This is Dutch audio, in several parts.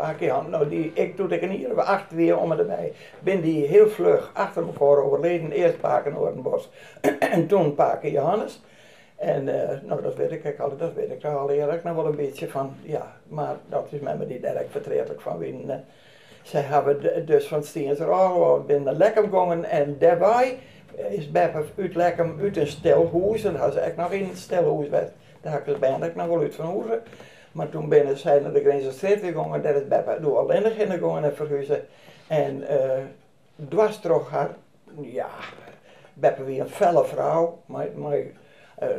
paar keer aan. Nou, ik doe tegen hier, we 8 weer om erbij. Ben die heel vlug achter elkaar overleden. Eerst Paken Noordenbos en toen Paken Johannes. En nou, dat weet ik al, dat weet ik al eerlijk nog wel een beetje van, ja, maar dat is met me niet erg vertretelijk van winnen. Zij hebben dus van Steenser al binnen Lekkem gegaan en daarbij is Beppe uit Lekkem uit een stelhuis, en dat had ze echt nog in een stelhuis geweest. Daar had ik bijna nog wel uit van hoeven. Maar toen binnen zij naar de Grenzenstraat gegaan en daar is Beppe door alleenig in gegaan en verhuizen. En dwars toch haar, ja, Beppe weer een felle vrouw, maar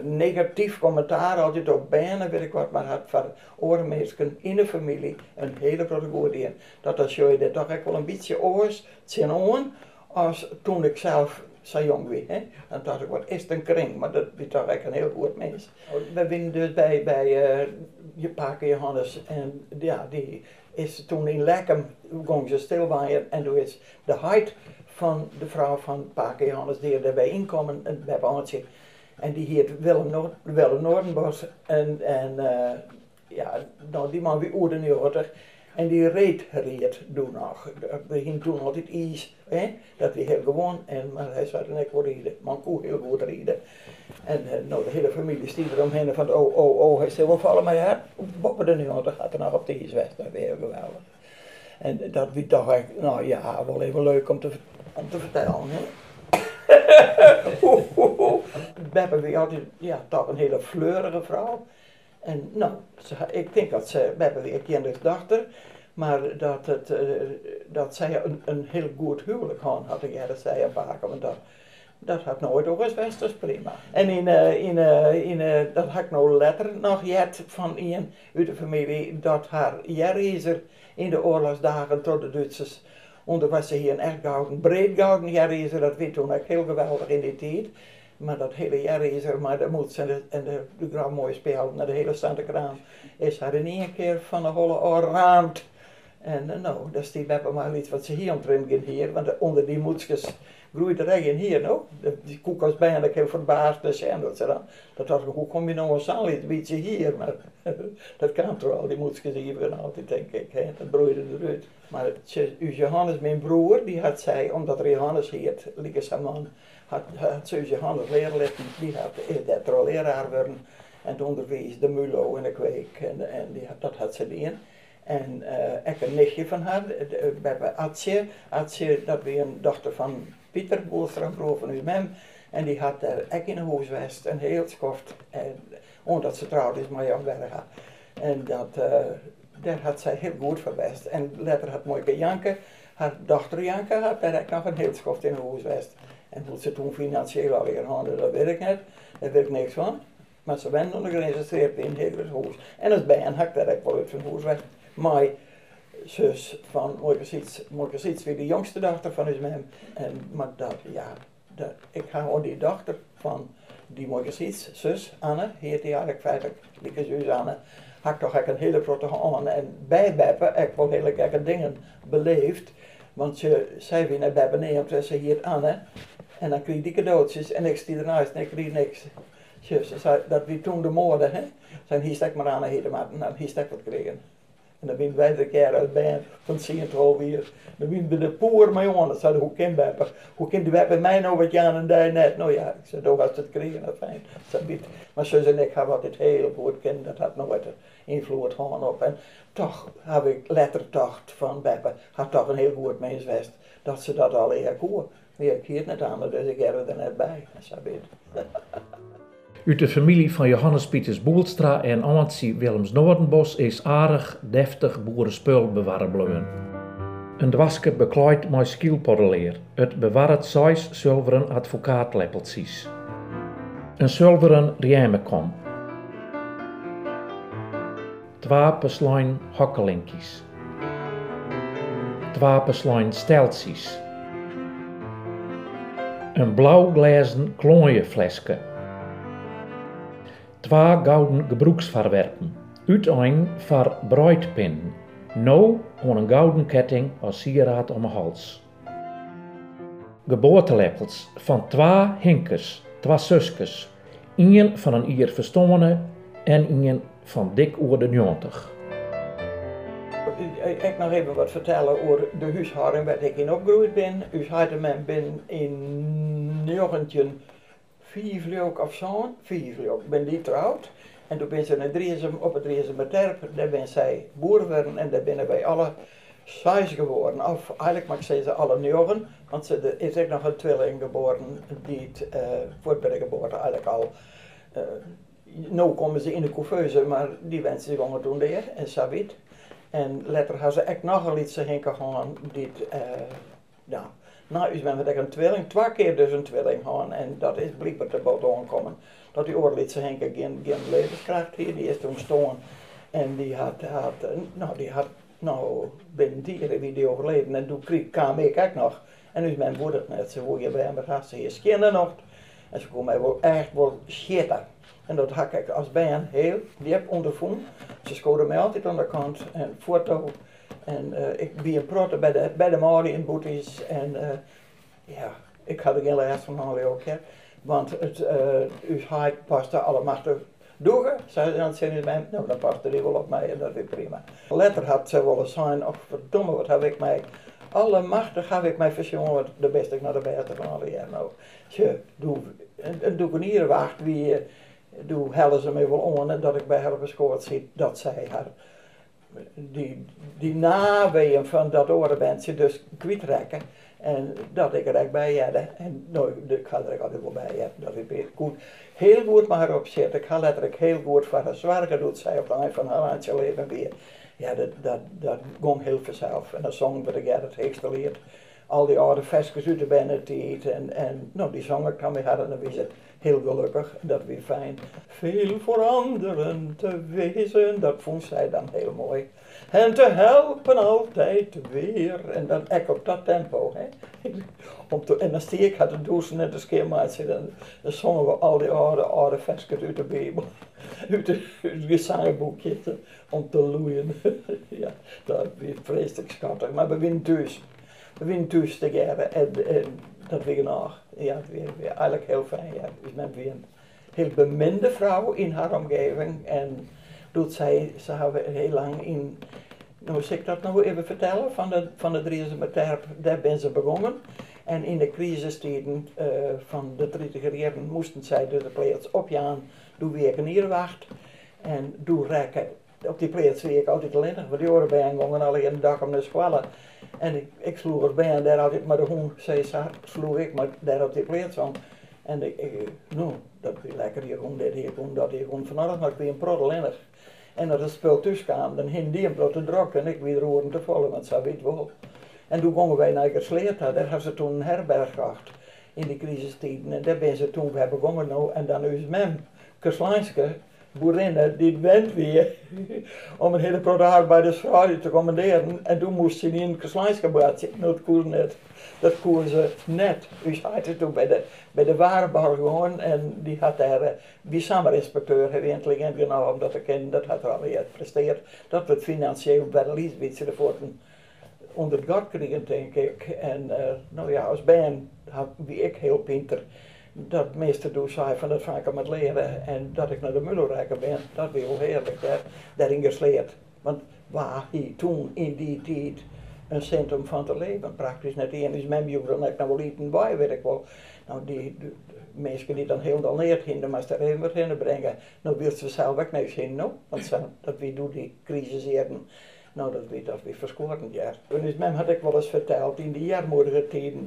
negatief commentaar altijd op bijna, weet ik wat, maar had van oormeesken in de familie een hele grote goed in. Dat als je dat toch echt wel een beetje oors, zijn oren, als toen ik zelf zo jong was. Dan dacht ik, wat is het een kring, maar dat is toch echt een heel goed mens. We zijn dus bij je Paken Johannes en ja, die is toen in Lekkem, gingen ze stilwaaien en toen is de huid van de vrouw van Paken Johannes die erbij inkomen bij Baantje. En die heet Willem Noordenbos en ja, nou, die man wie ouder nu en die reed toen nog. We gingen toen altijd iets, dat was heel gewoon, maar hij zou er net wel rijden, man kon heel goed rijden. En nou, de hele familie stiet eromheen van hij zei wel vallen, maar ja, boppen er nu aan, dan gaat er nog op de East-West, dat weer geweldig. En dat was toch echt, nou ja, wel even leuk om te vertellen. Beppe was altijd, ja, toch een hele fleurige vrouw. En nou, ik denk dat Beppe weer een kinderdochter, maar dat zij een heel goed huwelijk had ik dat zij een paar, want dat had nooit ook eens westers prima. En dat had ik nou letter nog jet van iemand uit de familie, dat haar jaarreizer in de oorlogsdagen tot de Duitsers, onder was ze hier een echt gouden, breed gouden jaarreizer, dat weet toen ook heel geweldig in die tijd. Maar dat hele jaarreizer, maar dat moet ze en de gram mooi spelen, naar de hele Santa Kraan, is haar in één keer van de holle oor raamd. En nou, dat is die Beppe maar iets wat ze hier omtrent gaan hier, want onder die moedjes groeit er in hier, nou. Die koek was bijna heel verbaasd, dus en dat was, hoe kom je nou eens aan, een beetje hier, maar dat kwam toch al, die moedjes hier altijd, denk ik, dat broeide eruit. Maar Johannes, mijn broer, die had zij, omdat er Johannes heet, like zijn man, had Johannes leren laten, die had er al leraar worden en toen onderwees de Mulo en de Kweek en dat had ze gedaan. En ik een nichtje van haar, bij Atje, dat was een dochter van Pieter Boelstra, een broer van uw mem, en die had daar ook in een huis geweest, een heel schoft, omdat ze trouwd is met Jan Berga. En daar had zij heel goed voor geweest. En later had Moike Janke, haar dochter Janke, had daar ook nog een heel schoft in een huis geweest. En hoe ze toen financieel alweer hadden, dat weet ik niet, daar weet ik niks van. Maar ze werden onder geregistreerd in een heel huis. En als bij een had daar ook wel uit van huis geweest. Mijn zus van Moike Siets weer de jongste dochter van hem. Maar ik ga ook die dochter van die Moike Siets, zus Anne, heet die eigenlijk feitelijk, die zus Anne, had toch ook een hele grote hand. En bij Beppe heb ik wel hele gekke dingen beleefd. Want zij weer naar Beppe neemt en ze hier Anne. En dan kreeg die cadeautjes en ik stier ernaast en ik kreeg niks. Zus, dat wie toen de moorden, hè. Zijn hier stek maar aan heden, maar dan hier stek wat kregen. En dan ben wij de keer uit bij van Sint-Hol weer. Dan ben we de poer maar jongen, dat zei hoe kan Beppe? Hoe kan de Beppe mij nou wat Jan en die net? Nou ja, ik zei, toch als het kregen, dat fijn. Maar zus en ik hebben altijd heel goed kind, dat had nooit invloed gewoon op. En toch heb ik letterdacht van Beppe, had toch een heel goed mens geweest, dat ze dat al eerder koer. Maar ik hier net aan, dus ik heb er net bij. Dat Uit de familie van Johannes Pieters Boelstra en Amantie Willems Noordenbos is aardig, deftig boerenspul bewarren. Een dwaske bekleid met skielpoddeleer. Het bewaart 6 zilveren advocaatleppeltjes. Een zilveren riamekom. 2 peslijn hokkelinkjes. 2 peslijn steltjes. Een blauw glazen klooienfleske. 2 gouden gebroeksvoorwerpen. Uiteen voor bruidpinnen. Nou aan een gouden ketting als sieraad om mijn hals. Geboorteleppels van 2 hinkers, 2 zuskes. 1 van een ier verstonnene en 1 van dik oer de 90. ik nog even wat vertellen over de huishouding waar ik in opgegroeid ben. Ons huishouden ben in 1904 of zo, 4 ben die trouwd. En toen ben ze naar Driesem, op het Driesemerterp, daar ben zij boer geworden en daar binnen wij alle 6 geworden. Of eigenlijk mag ik zeggen alle 9, want er is ook nog een tweeling geboren die het voor de geboorte eigenlijk al. Nu komen ze in de couveuse, maar die wensen zich toen weer en Savit. En later gaan ze echt nog een liedje heen gaan die ja, nou is met een tweeling, 2 keer dus een tweeling gaan en dat is blijkbaar te boven aangekomen. Dat die oorliedse Henke geen levenskracht hier, die is toen staan en die had binnen dieren wie die overleden en toen kwam ik ook nog. En dus mijn moeder net, ze woonde bij hem, had ze hier kinderen nog en ze kon mij wel echt wel schieten. En dat had ik als band heel diep ondervonden. Ze scoorden mij altijd aan de kant en foto. En ik ben praten bij de Mari in Boeties en ja, ik had er geen last van Harley ook, hè. Want het huis paste allemachtig door. Dan zei hij mij, nou dan paste die wel op mij en dat is prima. Later had ze wel eens zijn, of verdomme wat heb ik mij, allemachtig heb ik mij verzongen, de beste naar de beste van alle jaren nou. Doe ik hier wacht wie, doe hellen ze mij wel aan en dat ik bij haar beschoot zie dat zij haar die naweeën van dat orenbandje dus kwijtrekken. En dat ik er echt bij had. En nou, ik ga er altijd wel bij hebben. Dat ik goed, heel goed maar op zit. Ik ga letterlijk heel goed voor haar zwaar doet zij op een van haar handje leven weer. Ja, dat ging heel vanzelf. En dan zong ik het heegste lied. Al die oude vestjes uit de binnentijd. En nou, die zong ik dan weer hadden. En dan was het heel gelukkig. Dat weer fijn. Veel voor anderen te wezen. Dat vond zij dan heel mooi. En te helpen altijd weer. En dan echt op dat tempo. Hè. En dan stie ik had de douchen en de scheermaatje. Dan zongen we al die oude vestjes uit de Bijbel. Uit het gezangboekje. Om te loeien. Ja, dat is vreselijk schattig. Maar we winnen thuis. We winnen thuis together. En dat weer nog. Ja, weer eigenlijk heel fijn. Ja. Dus men weer een heel beminde vrouw in haar omgeving. En doet ze hebben heel lang in, nou zal ik dat nou even vertellen, van de Driesemerterp, daar ben ze begonnen. En in de crisistijden van de 30er jaren moesten zij de plaats opjaan, doe weer een hierwacht en doe rekken. Op die plaats zie ik altijd alleen, want die oren bij gingen alle een dag om de squallen. En ik sloeg er bij en daar altijd maar de hond, zei ze, sloeg ik maar daar op die plaats om. En nou, dat was lekker hier gewoon, dat hier gewoon van alles, maar ik ben een prot alleen. En als het spul tussen kwam, dan hing die een prot te druk en ik weer oren te vallen, want ze weet wel. En toen gingen wij naar Gersleerta, daar hadden ze toen een herberg gehad in de crisistijden. En daar ben ze toen bij begonnen nou, en dan is mijn Kerslijnske boerinnen, die went weer om een hele prot arbeidersvrouw te commanderen. En toen moest ze in een Kerslijnske badje, nou dat kon net. Dat kon ze net. Dus hij had toen bij de warenbouw gewoon en die had daar wie samerinspecteur intelligent genomen omdat ik ken, dat had er alweer gepresteerd. Dat we het financieel bij de Liesbitse ervoor onder het gat kregen, denk ik. En nou ja, als band wie ik heel pinter. Dat meester doe zei van dat vaak met leren en dat ik naar de Mullerijker ben, dat was heel heerlijk, daarin gesleerd. Want waar hij toen in die tijd een centrum van te leven, praktisch net één is mijn buur, dan heb ik nog wel eten bij, weet ik wel. Nou, die mensen die dan heel leert in de masterij weer brengen, nou wil ze zelf ook niet zien, no? Want dat we doen die crisis eerden. Nou, dat weer verschoren, ja. En dus mij had ik wel eens verteld, in die jaarmoedige tijden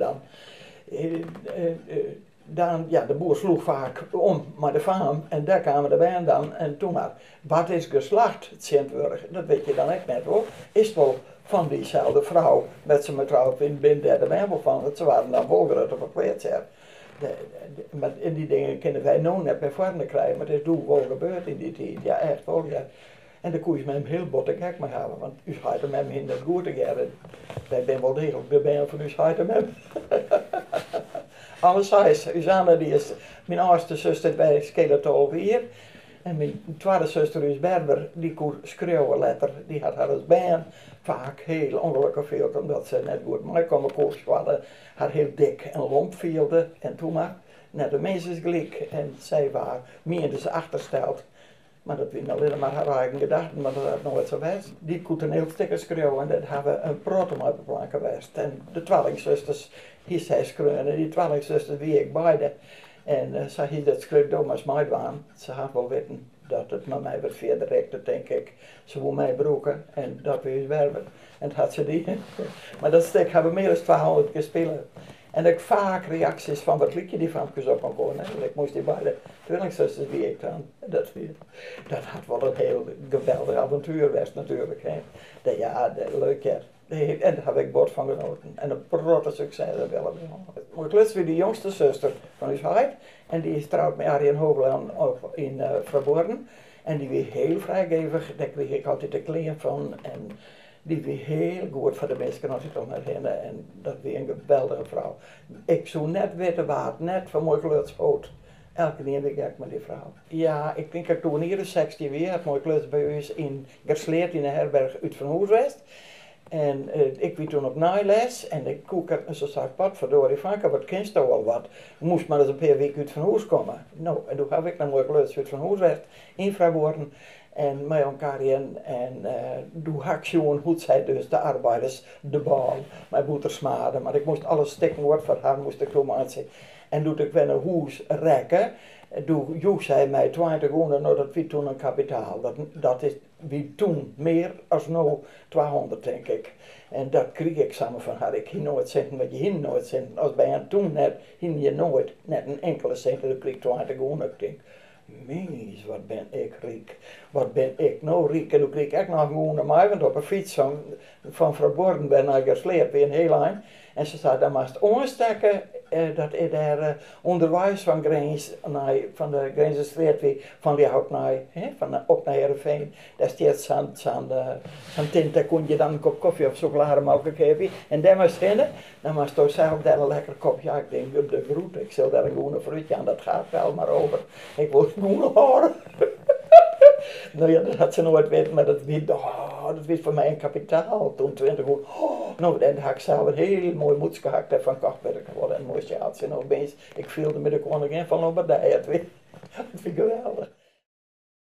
dan, ja, de boer sloeg vaak om maar de faam en daar kwamen de bijen dan en toen maar, wat is geslacht, het Sint-Wurg, dat weet je dan echt net hoor, is het wel van diezelfde vrouw, met ze me trouwens binnen de Bijbel van, dat ze waren dan volgeruid op een kwijtzer. Maar in die dingen kunnen wij nu net meer vormen krijgen, maar dat is toen wel gebeurd in die tijd, ja echt wel, ja. En dan kon je met hem heel botte gek maar hebben, want u gaat hem met hem in dat goede gereden. Wij zijn wel degelijk de bijen van u gaat hem hebben. Alles is, Usanne die is mijn oudste zuster bij Skeletol hier. En mijn tweede zuster is Berber, die kon schreeuwen letter, die had haar als band. Vaak heel ongelukkig veel, omdat ze net goed maar kon koos hadden. Haar heel dik en lomp vielde en toen maar net de meisjes gelijk. En zij waren meer dus achtersteld. Maar dat waren alleen maar haar eigen gedachten, maar dat had nooit zo geweest. Die kon toneelstukken schreeuwen en dat hebben een protem op de plank geweest. En de tweelingzusters, hier zij schreeuwen en die tweelingzusters wie ik beide. En zij hier dat schreeuwt door als mij waan. Ze had wel weten dat het met mij werd verder rekte, denk ik. Ze wil mij broeken en dat we eens werven. En dat had ze die. Maar dat stuk hebben meer dan 200 gespeeld. En ik vaak reacties van wat liedje die van op kan komen. Ik moest die beide tweelingzusters wie ik dan. Dat had wel een heel geweldig avontuur geweest natuurlijk. Hè. Leuk ja. En daar heb ik bord van genoten. En een grote succes dat wel. Mijn klus weer de jongste zuster van ons huid. En die is trouwd met Arjen Hoogland in Verborgen. En die weer heel vrijgevig. Daar kreeg ik altijd de kleren van. En die weer heel goed voor de mensen als ik om me heen. En dat weer een geweldige vrouw. Ik zou net weten waar het net van mijn klus oud. Elke keer weer ga ik met die vrouw. Ja, ik denk dat ik toen hier de 16 weer had mijn klus bij ons in Gersleerd in een herberg uit Van Hoeswest. En ik was toen op naailes en ik koek en zo zei wat verdorie Franke, wat kent je wel wat? Moest maar eens een paar weken uit Van Hoes komen. Nou, en toen heb ik naar mijn klus uit Van Hoeswest in Vrijwoorden. En met elkaar in. En toen had ik gewoon hoe zij dus de arbeiders de bal, mijn boeter smaden. Maar ik moest alles stikken worden voor haar, moest ik toen aanzien. En toen ik weer een huis rekken, toen joeg zij mij 20 euro, nou dat was toen een kapitaal. Dat is wie toen meer als nou 200 denk ik. En dat kreeg ik samen van haar. Ik ging nooit centen, maar je ging nooit centen. Als bij hen toen net, ging je nooit net een enkele cent, dan kreeg ik 20 euro. Ik denk, mees, wat ben ik rijk. Wat ben ik nou rijk. En toen kreeg ik nog gewoon een avond op een fiets van Verborgen ben naar Gersleerd, weer een heel eind. En ze zei, dan moest je omsteken, dat is daar onderwijs van van de Grenzenstreet weer, van die hout naar, van op naar Heerenveen. Daar staat zo'n tint, daar kon je dan een kop koffie of chocolademelk geven. En daar moest je heen, dan moest je zelf daar een lekker kopje, ja, ik denk op de groet, ik zal daar een groene fruitje aan, dat gaat wel maar over. Ik wil groene haren. Nou ja, dat had ze nooit weten, maar dat was voor mij een kapitaal. Toen 20 jaar. Nou, en had ik zelf een heel mooi moeds gehakt van Kochberg geworden. En moest je had ze nog opeens. Ik viel met de koningin van Lombardije. Het was geweldig.